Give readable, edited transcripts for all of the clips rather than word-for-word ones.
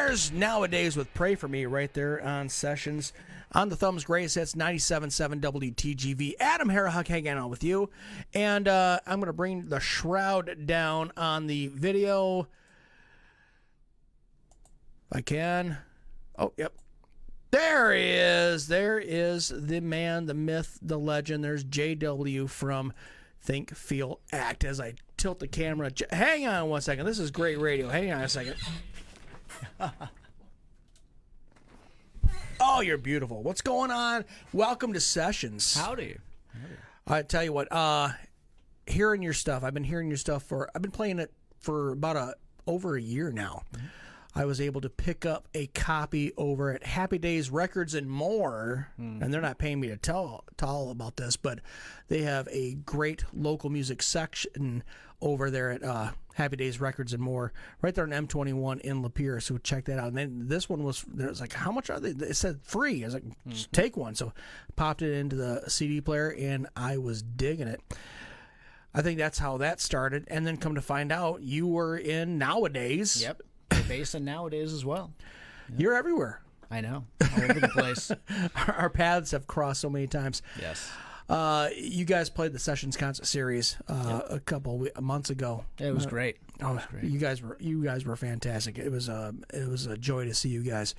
Vampires Nowadays with Pray For Me right there on Sessions. On the Thumbs Greatest Hits, 97.7 WTGV. Adam Harahuk hanging out with you. And I'm going to bring the shroud down on the video. If I can. Oh, yep. There he is. There is the man, the myth, the legend. There's JW from Think, Feel, Act. As I tilt the camera. Hang on one second. This is great radio. Hang on a second. Oh, you're beautiful. What's going on? Welcome to Sessions. Howdy. I tell you what, hearing your stuff, I've been hearing your stuff I've been playing it for about over a year now. Mm-hmm. I was able to pick up a copy over at Happy Days Records and More, and they're not paying me to tell all about this, but they have a great local music section over there at Happy Days Records and More, right there on M21 in Lapeer. So check that out. And then this one was like, how much are they? It said free. I was like, just take one. So popped it into the CD player, and I was digging it. I think that's how that started. And then come to find out, you were in Nowadays. Yep. They're based in Nowadays as well. Yep. You're everywhere. I know. All over the place. Our paths have crossed so many times. Yes. You guys played the Sessions concert series a couple months ago. It was great. Oh, was great. You guys were fantastic. It was a joy to see you guys.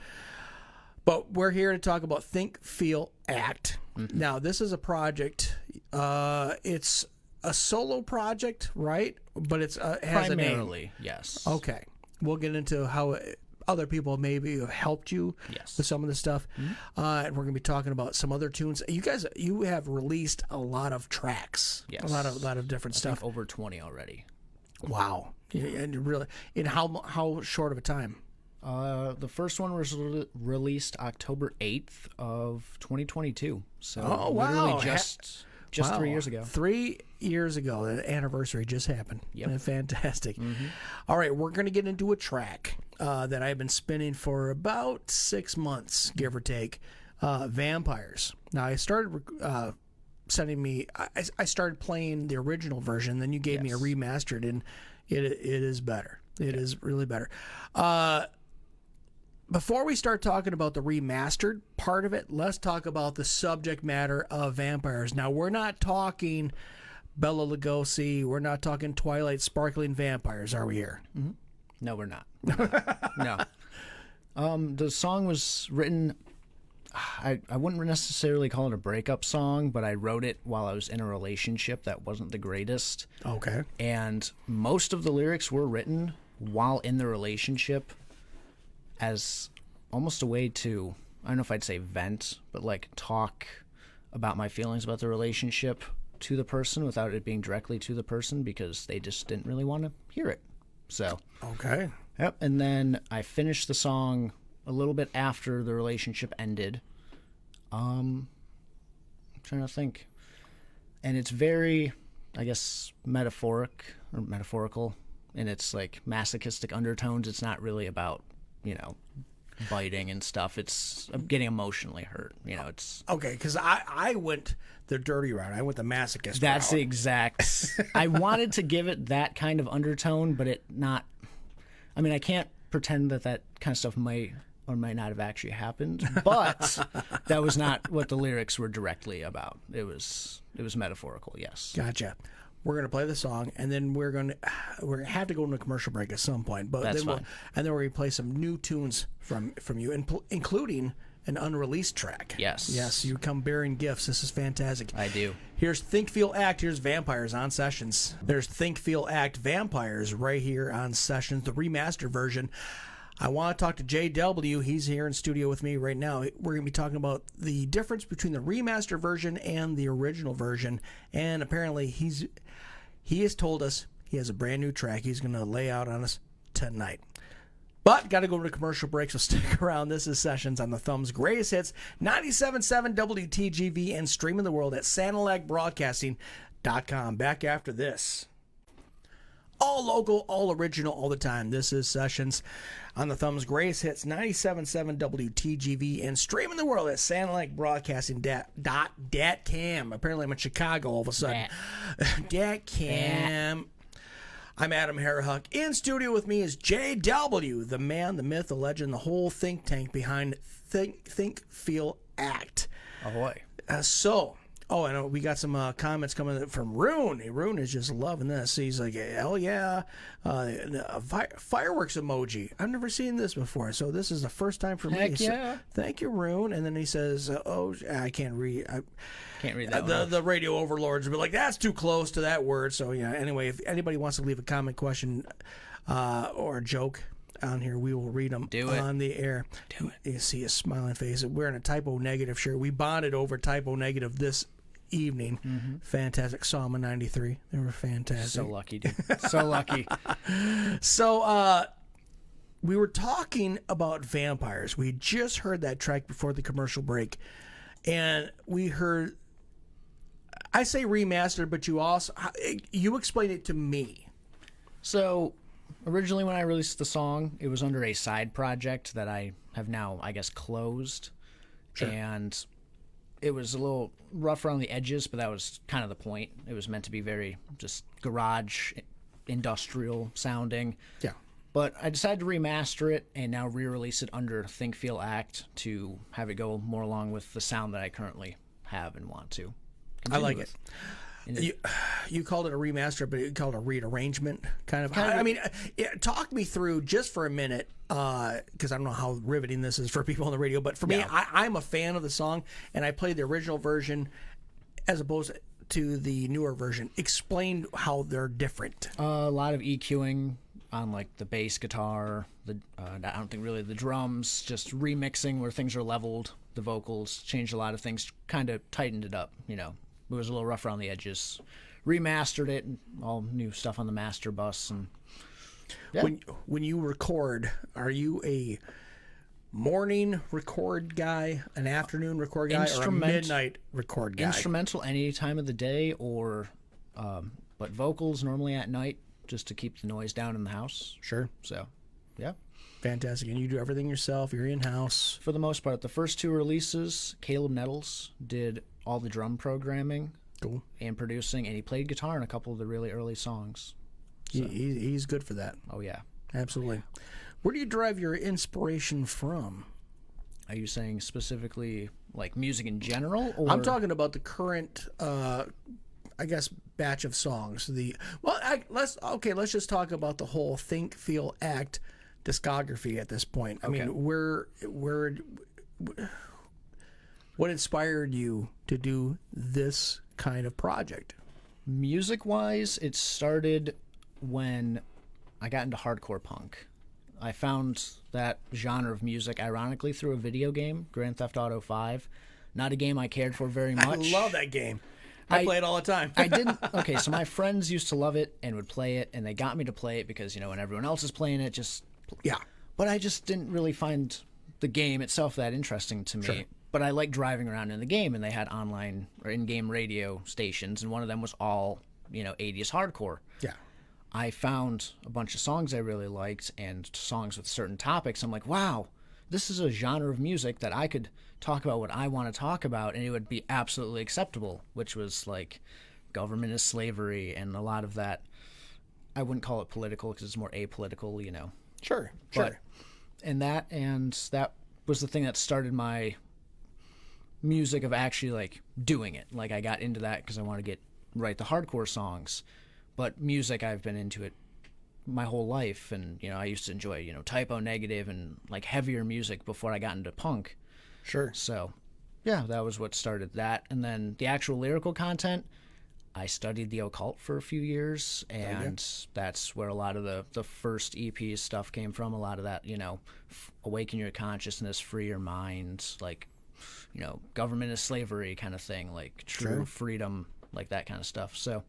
But we're here to talk about Think, Feel, Act. Mm-hmm. Now, this is a project. It's a solo project, right? But it has primarily, a name. Yes. Okay. We'll get into how other people maybe have helped you with some of the stuff. Mm-hmm. And we're going to be talking about some other tunes. You have released a lot of tracks. Yes. A lot of different stuff. Think over 20 already. Wow. And really, in how short of a time? The first one was released October 8th of 2022. So literally just 3 years ago. 3 years ago. The anniversary just happened. Yep. Fantastic. Mm-hmm. All right, we're going to get into a track that I've been spinning for about 6 months, give or take. Vampires. Now, I started I started playing the original version, then you gave me a remastered, and it is better. It is really better. Before we start talking about the remastered part of it, let's talk about the subject matter of vampires. Now, we're not talking Bela Lugosi. We're not talking Twilight Sparkling Vampires, are we here? Mm-hmm. No, we're not. No. The song was written, I wouldn't necessarily call it a breakup song, but I wrote it while I was in a relationship that wasn't the greatest. Okay. And most of the lyrics were written while in the relationship, as almost a way to, I don't know if I'd say vent, but like talk about my feelings about the relationship to the person without it being directly to the person, because they just didn't really want to hear it. So. Okay. Yep. And then I finished the song a little bit after the relationship ended. I'm trying to think. And it's very, I guess, metaphorical in its like masochistic undertones. It's not really about, biting and stuff. It's getting emotionally hurt. It's okay, because I went the dirty route. I went the masochist that's route. The exact. I wanted to give it that kind of undertone, but it not. I mean, I can't pretend that kind of stuff might or might not have actually happened, but that was not what the lyrics were directly about. It was metaphorical. Yes. Gotcha. We're going to play the song, and then we're going to have to go into a commercial break at some point. But that's then fine. And then we're going to play some new tunes from you, including an unreleased track. Yes. Yes, you come bearing gifts. This is fantastic. I do. Here's Think, Feel, Act. Here's Vampires on Sessions. There's Think, Feel, Act, Vampires right here on Sessions, the remastered version. I want to talk to JW. He's here in studio with me right now. We're going to be talking about the difference between the remastered version and the original version. And apparently he has told us he has a brand new track he's going to lay out on us tonight. But got to go to commercial break, so stick around. This is Sessions on the Thumb's Greatest Hits, 97.7 WTGV, and streaming the world at SaniLagBroadcasting.com. Back after this. All local, all original, all the time. This is Sessions on the Thumb's Greatest Hits, 97.7 WTGV, and streaming the world at SaniLagBroadcasting.com. Apparently I'm in Chicago all of a sudden. DatCam. I'm Adam Harahuck. In studio with me is JW, the man, the myth, the legend, the whole think tank behind Think, Feel, Act. Ahoy. And we got some comments coming from Rune. Rune is just loving this. He's like, hell yeah. A fireworks emoji. I've never seen this before, so this is the first time for me. Heck yeah. So, thank you, Rune. And then he says, I can't read. Can't read that The radio overlords will be like, that's too close to that word. So, yeah, anyway, if anybody wants to leave a comment, question, or a joke on here, we will read them on the air. Do it. You see a smiling face. We're in a Typo Negative shirt. We bonded over Typo Negative this evening. Fantastic. Saw them in 93. They were fantastic. So lucky, dude. So lucky. So, we were talking about vampires. We just heard that track before the commercial break. And we heard, I say remastered, but you explained it to me. So, originally when I released the song, it was under a side project that I have now, I guess, closed. Sure. And it was a little rough around the edges, but that was kind of the point. It was meant to be very just garage, industrial sounding. Yeah. But I decided to remaster it and now re-release it under Think, Feel, Act to have it go more along with the sound that I currently have and want to I like with. You called it a remaster, but you called it a rearrangement, kind of. I mean, talk me through just for a minute, because I don't know how riveting this is for people on the radio, but for me, I'm a fan of the song, and I played the original version as opposed to the newer version. Explain how they're different. A lot of EQing on like the bass guitar, I don't think really the drums, just remixing where things are leveled, the vocals, changed a lot of things, kind of tightened it up, you know. It was a little rough around the edges. Remastered it, and all new stuff on the master bus. And yeah. When you record, are you a morning record guy, an afternoon record guy, or a midnight record guy? Instrumental any time of the day, but vocals normally at night, just to keep the noise down in the house. Sure. So, yeah. Fantastic. And you do everything yourself. You're in-house. For the most part. The first two releases, Caleb Nettles did all the drum programming and producing, and he played guitar in a couple of the really early songs. So. He's good for that. Oh, yeah. Absolutely. Where do you derive your inspiration from? Are you saying specifically like music in general? Or? I'm talking about the current, I guess, batch of songs. Let's just talk about the whole Think, Feel, Act discography at this point. I mean, what inspired you to do this kind of project? Music-wise, it started when I got into hardcore punk. I found that genre of music, ironically, through a video game, Grand Theft Auto 5. Not a game I cared for very much. I love that game. I play it all the time. I didn't. Okay, so my friends used to love it and would play it, and they got me to play it because, you know, when everyone else is playing it, But I just didn't really find the game itself that interesting to me. Sure. But I liked driving around in the game, and they had online or in-game radio stations, and one of them was all, 80s hardcore. Yeah. I found a bunch of songs I really liked and songs with certain topics. I'm like, wow, this is a genre of music that I could talk about what I want to talk about, and it would be absolutely acceptable, which was like government is slavery and a lot of that. I wouldn't call it political because it's more apolitical, Sure. And that was the thing that started my music of actually like doing it. Like I got into that because I want to write the hardcore songs, but music I've been into it my whole life, and I used to enjoy Typo Negative and like heavier music before I got into punk. Sure. So yeah, that was what started that, and then the actual lyrical content. I studied the occult for a few years, and that's where a lot of the first EP stuff came from. A lot of that, awaken your consciousness, free your mind, like, government is slavery kind of thing, like true freedom, like that kind of stuff. So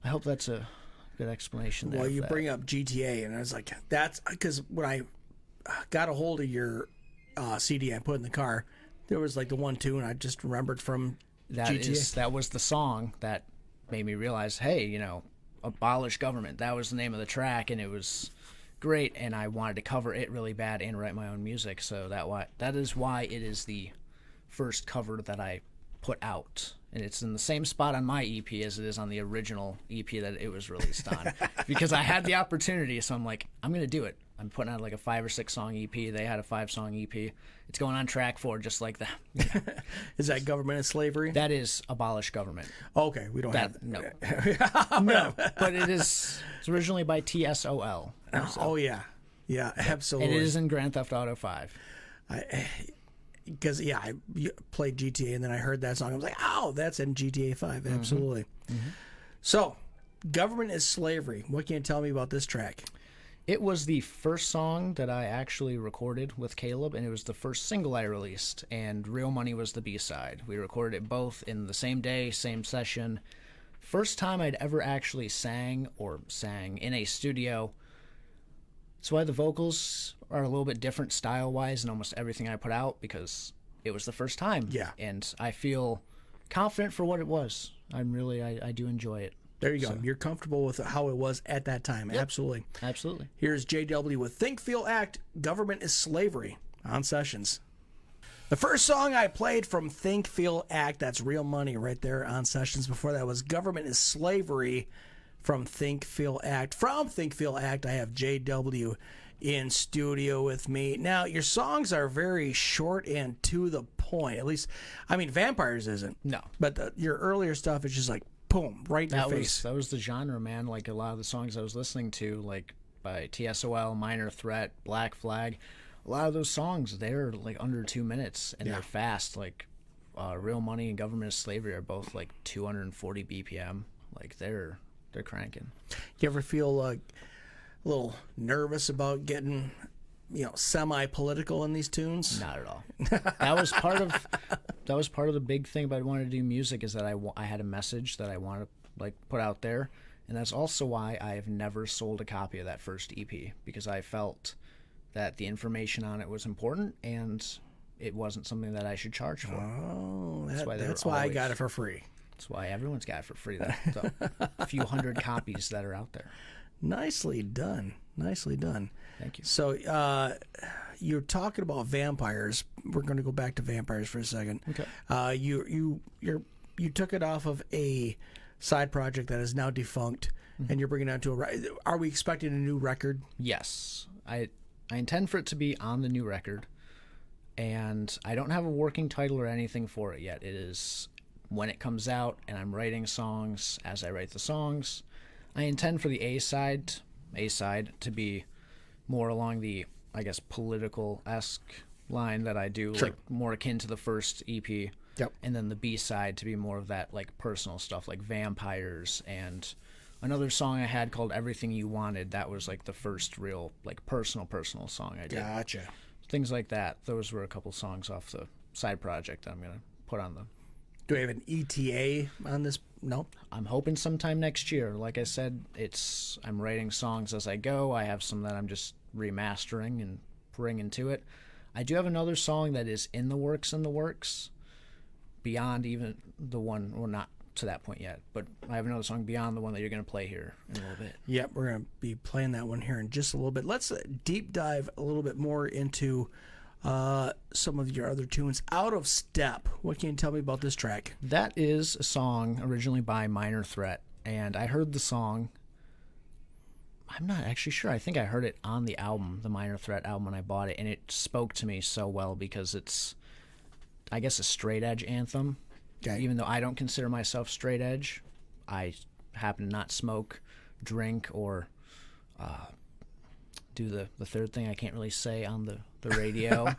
I hope that's a good explanation there. Well, you bring up GTA, and I was like, that's because when I got a hold of your CD I put in the car, there was like the 1-2, and I just remembered from GTA. That was the song that made me realize, hey, abolish government. That was the name of the track, and it was great, and I wanted to cover it really bad and write my own music. So that is why it is the first cover that I put out. And it's in the same spot on my EP as it is on the original EP that it was released on. Because I had the opportunity, so I'm like, I'm going to do it. I'm putting out like a 5 or 6 song EP. They had a 5-song EP. It's going on track 4, just like that. Is that Government is Slavery? That is Abolish Government. Okay, we don't That have no, no. But it's originally by TSOL. Oh yeah, yeah, absolutely. And it is in Grand Theft Auto 5. Because I played GTA and then I heard that song. I was like, oh, that's in GTA 5. Absolutely. So, Government is Slavery. What can you tell me about this track? It was the first song that I actually recorded with Caleb, and it was the first single I released, and Real Money was the B-side. We recorded it both in the same day, same session. First time I'd ever actually sang in a studio. That's why the vocals are a little bit different style-wise in almost everything I put out, because it was the first time. Yeah. And I feel confident for what it was. I do enjoy it. There you go. You're comfortable with how it was at that time. Yep. Absolutely. Absolutely. Here's JW with Think, Feel, Act, Government is Slavery on Sessions. The first song I played from Think, Feel, Act, that's Real Money right there on Sessions. Before that was Government is Slavery from Think, Feel, Act. From Think, Feel, Act, I have JW in studio with me. Now, your songs are very short and to the point. At least, I mean, Vampires isn't. No. But your earlier stuff is just like, boom, right in your face. That was the genre, man. Like a lot of the songs I was listening to, like by TSOL, Minor Threat, Black Flag, a lot of those songs, they're like under 2 minutes and they're fast. Like Real Money and Government is Slavery are both like 240 BPM. Like they're cranking. You ever feel a little nervous about getting, semi-political in these tunes? Not at all. That was part of the big thing about wanting to do music, is that I had a message that I wanted to like put out there, and that's also why I have never sold a copy of that first EP, because I felt that the information on it was important and it wasn't something that I should charge for. Oh, that's why I got it for free. That's why everyone's got it for free. A few hundred copies that are out there. Nicely done. Nicely done. Thank you. So you're talking about Vampires. We're going to go back to Vampires for a second. Okay. You took it off of a side project that is now defunct, and you're bringing it onto Are we expecting a new record? Yes. I intend for it to be on the new record, and I don't have a working title or anything for it yet. It is when it comes out, and I'm writing songs as I write the songs. I intend for the A-side to be more along the, I guess, political-esque line that I do, Sure. like more akin to the first EP. Yep. And then the B-side to be more of that like personal stuff, like Vampires, and another song I had called Everything You Wanted. That was like the first real like personal song I did. Gotcha. Things like that. Those were a couple songs off the side project that I'm gonna put on the. Do we have an ETA on this? No. I'm hoping sometime next year. Like I said, I'm writing songs as I go. I have some that I'm just remastering and bringing to it. I do have another song that is in the works, beyond even the one, well, not to that point yet, but I have another song beyond the one that you're going to play here in a little bit. Yep, we're going to be playing that one here in just a little bit. Let's deep dive a little bit more into some of your other tunes. Out of Step. What can you tell me about this track? That is a song originally by Minor Threat, and I heard the song. I'm not actually sure. I think I heard it on the album, the Minor Threat album, when I bought it, and it spoke to me so well because it's, I guess, a straight edge anthem. Okay. Even though I don't consider myself straight edge, I happen to not smoke, drink, or do the third thing I can't really say on the radio,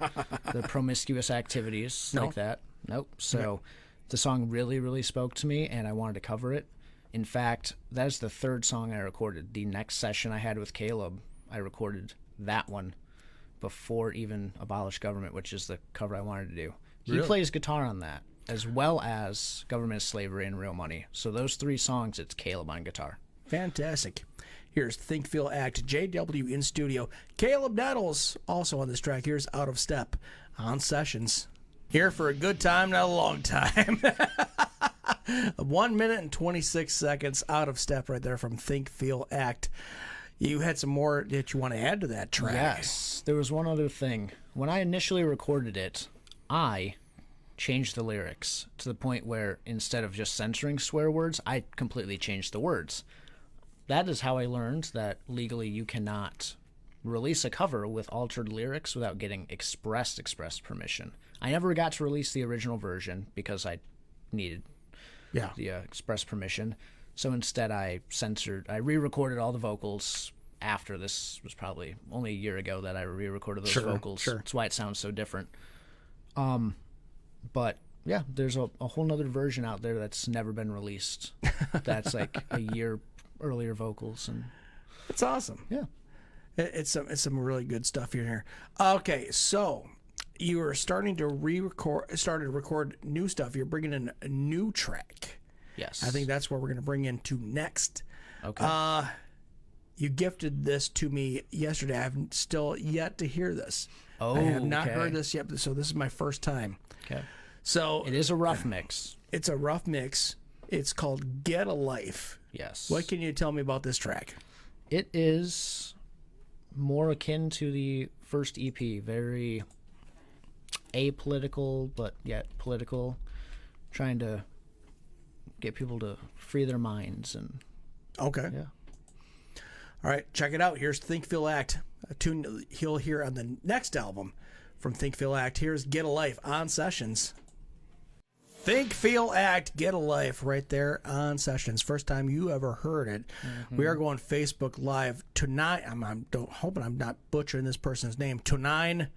the promiscuous activities like that. Nope. So the song really, really spoke to me, and I wanted to cover it. In fact, that's the third song I recorded. The next session I had with Caleb, I recorded that one before even Abolish Government, which is the cover I wanted to do. He Really? plays guitar on that, as well as Government is Slavery and Real Money. So those 3 songs, it's Caleb on guitar. Fantastic. Here's Think, Feel, Act. JW in studio. Caleb Nettles also on this track. Here's Out of Step on Sessions. Here for a good time, not a long time. 1 minute and 26 seconds. Out of Step right there from Think, Feel, Act. You had some more that you want to add to that track. Yes. There was one other thing. When I initially recorded it, I changed the lyrics to the point where instead of just censoring swear words, I completely changed the words. That is how I learned that legally you cannot release a cover with altered lyrics without getting express permission. I never got to release the original version because I needed the express permission. So instead I re-recorded all the vocals after. This was probably only a year ago that I re-recorded those vocals. Sure. That's why it sounds so different. But yeah, there's a whole nother version out there that's never been released. That's like a year earlier vocals, and it's awesome. Yeah. It's some really good stuff here. Okay, so you are starting to record new stuff. You're bringing in a new track. Yes. I think that's what we're going to bring into next. Okay. You gifted this to me yesterday. I have still yet to hear this. Oh, I have not heard this yet, so this is my first time. Okay. So it is a rough mix. It's a rough mix. It's called Get a Life. Yes. What can you tell me about this track? It is more akin to the first EP, very apolitical, but yet political, trying to get people to free their minds. And okay. Yeah. All right, check it out. Here's Think Feel Act, a tune he'll hear on the next album from Think Feel Act. Here's Get a Life on Sessions. Think Feel Act, Get a Life, right there on Sessions. First time you ever heard it. Mm-hmm. We are going Facebook Live tonight. I'm hoping I'm not butchering this person's name. Tunine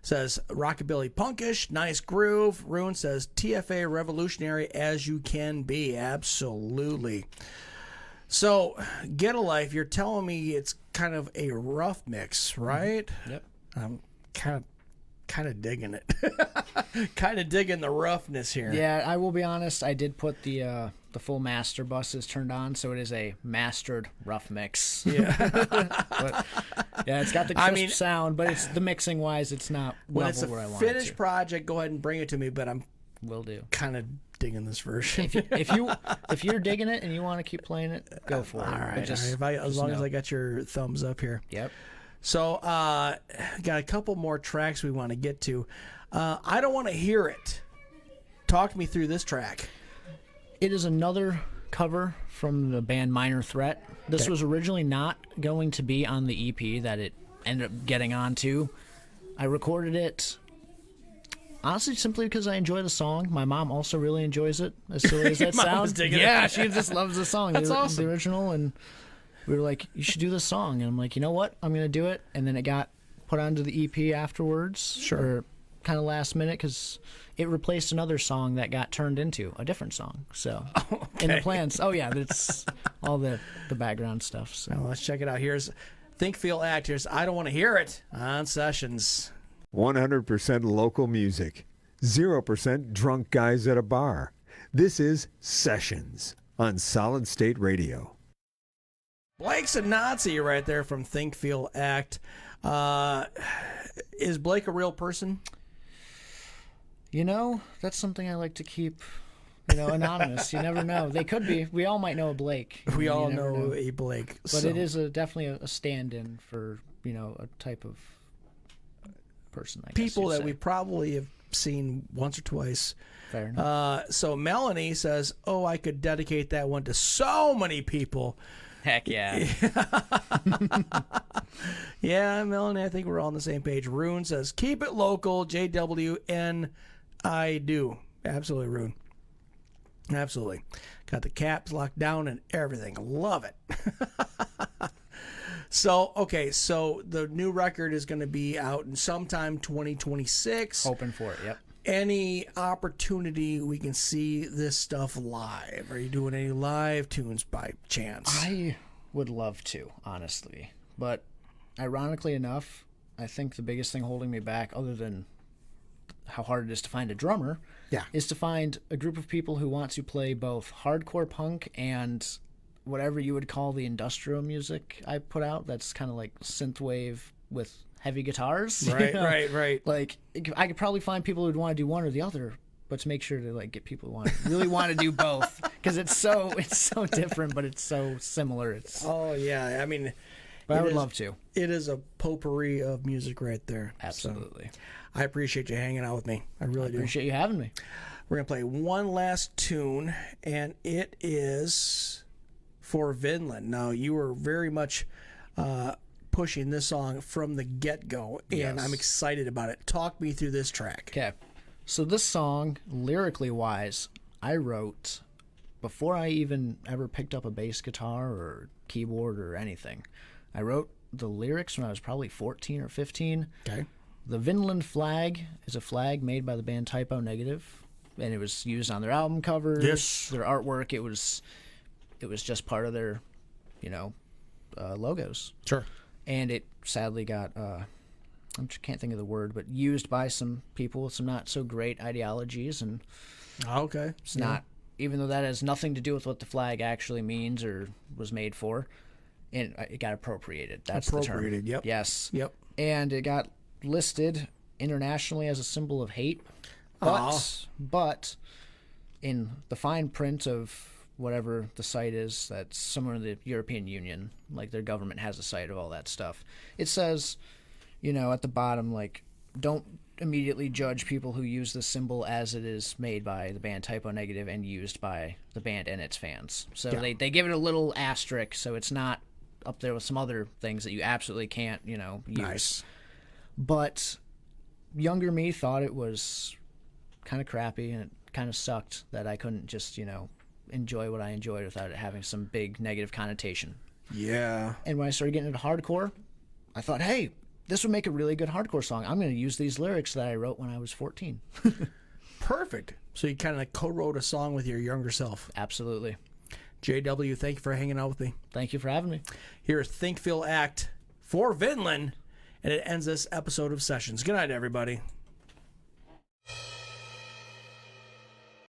says Rockabilly Punkish, nice groove. Rune says TFA revolutionary as you can be. Absolutely. So, Get a Life, you're telling me it's kind of a rough mix, right? Yep. I'm kind of digging it. Kind of digging the roughness here. Yeah, I will be honest. I did put the full master buses turned on, so it is a mastered rough mix. Yeah. But, yeah, it's got the crisp sound, but it's the mixing wise, it's not when it's a where I want it finished to. Project. Go ahead and bring it to me. But I'm Will do. Kind of digging this version. If you're digging it and you want to keep playing it, go for it. All right. Just, as long as I got your thumbs up here. Yep. So, got a couple more tracks we want to get to. I Don't Want to Hear It. Talk me through this track. It is another cover from the band Minor Threat. This was originally not going to be on the EP that it ended up getting onto. I recorded it, honestly, simply because I enjoy the song. My mom also really enjoys it, as silly as that sounds. Yeah, she just loves the song. That's awesome. The original, and we were like, you should do this song. And I'm like, you know what? I'm going to do it. And then it got put onto the EP afterwards. Sure. Kind of last minute, because it replaced another song that got turned into a different song. So, in the plans. Oh, yeah, that's all the background stuff. So. Well, let's check it out. Here's Think Feel Act. Here's I Don't Want to Hear It on Sessions. 100% local music. 0% drunk guys at a bar. This is Sessions on Solid State Radio. Blake's a Nazi right there from Think Feel Act. Is Blake a real person? You know, that's something I like to keep, anonymous. You never know. They could be. We all might know a Blake. We all know a Blake. But it is definitely a stand-in for, a type of person, I guess people that say. we probably have seen once or twice. Fair enough. So Melanie says, oh, I could dedicate that one to so many people. Heck yeah. Yeah, Melanie, I think we're all on the same page. Rune says, keep it local, JWN. I do. Absolutely, Rune. Absolutely. Got the caps locked down and everything. Love it. So the new record is going to be out in sometime 2026. Hoping for it, yep. Any opportunity we can see this stuff live? Are you doing any live tunes by chance? I would love to, honestly. But ironically enough, I think the biggest thing holding me back, other than how hard it is to find a drummer, is to find a group of people who want to play both hardcore punk and whatever you would call the industrial music I put out. That's kind of like synthwave with heavy guitars. Right, right. Like, I could probably find people who'd want to do one or the other, but to make sure to get people who really want to do both, because it's so different, but it's so similar. Oh yeah, I mean, But I would is- love to. It is a potpourri of music right there. So, Absolutely. I appreciate you hanging out with me. I really do. Appreciate you having me. We're going to play one last tune, and it is for Vinland. Now, you were very much pushing this song from the get-go, and Yes. I'm excited about it. Talk me through this track. Okay. So this song, lyrically wise, I wrote before I even ever picked up a bass guitar or keyboard or anything. I wrote the lyrics when I was probably 14 or 15. Okay. The Vinland flag is a flag made by the band Typo Negative, and it was used on their album covers, Yes. their artwork. It was just part of their, logos. Sure. And it sadly got can't think of the word, but used by some people with some not so great ideologies, and Okay. it's not, even though that has nothing to do with what the flag actually means or was made for, and it got appropriated. That's Appropriated, the term. yep. Yes. Yep. And it got listed internationally as a symbol of hate, but in the fine print of whatever the site is, that's somewhere in the European Union, like their government has a site of all that stuff, it says, at the bottom, like, don't immediately judge people who use this symbol as it is made by the band Typo Negative and used by the band and its fans. So Yeah. they give it a little asterisk, so it's not up there with some other things that you absolutely can't, use. Nice. But younger me thought it was kind of crappy, and it kind of sucked that I couldn't just, enjoy what I enjoyed without it having some big negative connotation. Yeah. And when I started getting into hardcore, I thought, hey, this would make a really good hardcore song. I'm going to use these lyrics that I wrote when I was 14. Perfect. So you kind of co-wrote a song with your younger self. Absolutely. JW, thank you for hanging out with me. Thank you for having me. Here's Think, Feel, Act for Vinland, and it ends this episode of Sessions. Good night, everybody.